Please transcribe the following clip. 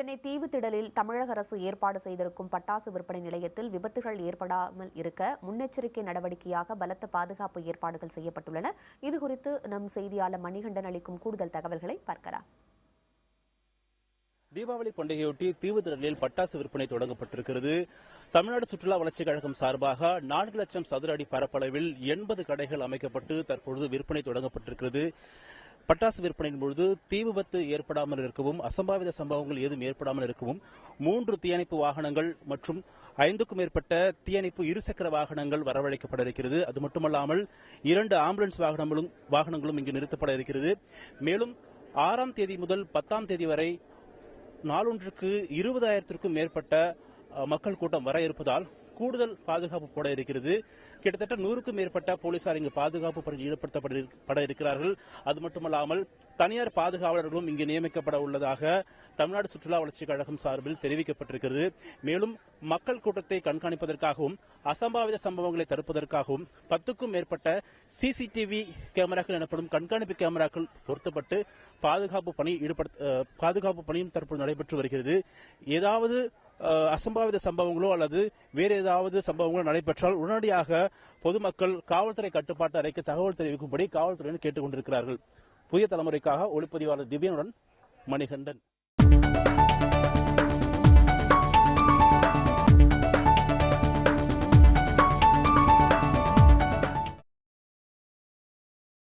சென்னை தீவுத்திடலில் தமிழக அரசு ஏற்பாடு செய்திருக்கும் பட்டாசு விற்பனை நிலையத்தில் விபத்துகள் ஏற்படாமல் இருக்க முன்னெச்சரிக்கை நடவடிக்கையாக பலத்த பாதுகாப்பு ஏற்பாடுகள் செய்யப்பட்டுள்ளன. இதுகுறித்து நம் செய்தியாளர் மணிகண்டன் அளிக்கும் கூடுதல் தகவல்களை பார்க்கலாம். தீபாவளி பண்டிகையொட்டி தீவுத்திடலில் பட்டாசு விற்பனை தொடங்கப்பட்டிருக்கிறது. தமிழ்நாடு சுற்றுலா வளர்ச்சிக் கழகம் சார்பாக 4 லட்சம் சதுர அடி பரப்பளவில் 80 கடைகள் அமைக்கப்பட்டு தற்பொழுது விற்பனை தொடங்கப்பட்டிருக்கிறது. பட்டாசு விற்பனையின் பொழுது தீ விபத்து ஏற்படாமல் இருக்கவும், அசம்பாவித சம்பவங்கள் ஏதும் ஏற்படாமல் இருக்கவும் 3 தீயணைப்பு வாகனங்கள் மற்றும் 5க்கும் மேற்பட்ட தீயணைப்பு இருசக்கர வாகனங்கள் வரவழைக்கப்பட இருக்கிறது. அது மட்டுமல்லாமல் 2 ஆம்புலன்ஸ் வாகனங்களும் இங்கு நிறுத்தப்பட இருக்கிறது. மேலும் 6ஆம் தேதி முதல் 10ஆம் தேதி வரை நாளொன்றுக்கு 20,000க்கும் மேற்பட்ட மக்கள் கூட்டம் வர இருப்பதால் கூடுதல் பாதுகாப்பு போட இருக்கிறது. கிட்டத்தட்ட 100க்கும் மேற்பட்ட போலீசார் இங்கு பாதுகாப்பு பணியில் ஈடுபடுத்தப்பட இருக்கிறார்கள். அது மட்டுமல்லாமல் தனியார் பாதுகாவலர்களும் இங்கு நியமிக்கப்பட உள்ளதாக தமிழ்நாடு சுற்றுலா வளர்ச்சிக் கழகம் சார்பில் தெரிவிக்கப்பட்டிருக்கிறது. மேலும் மக்கள் கூட்டத்தை கண்காணிப்பதற்காகவும் அசம்பாவித சம்பவங்களை தடுப்பதற்காகவும் 10க்கும் மேற்பட்ட சிசிடிவி கேமராக்கள் எனப்படும் கண்காணிப்பு கேமராக்கள் பொருத்தப்பட்டு பாதுகாப்பு பணியும் தற்போது நடைபெற்று வருகிறது. ஏதாவது அசம்பாவித சம்பவங்களோ அல்லது வேறு ஏதாவது சம்பவங்களோ நடைபெற்றால் உடனடியாக பொதுமக்கள் காவல்துறை கட்டுப்பாட்டு அறைக்கு தகவல் தெரிவிக்கும்படி காவல்துறையினர் கேட்டுக் கொண்டிருக்கிறார்கள். புதிய தலைமுறைக்காக ஒளிப்பதிவாளர் திவ்யனுடன் மணிகண்டன்.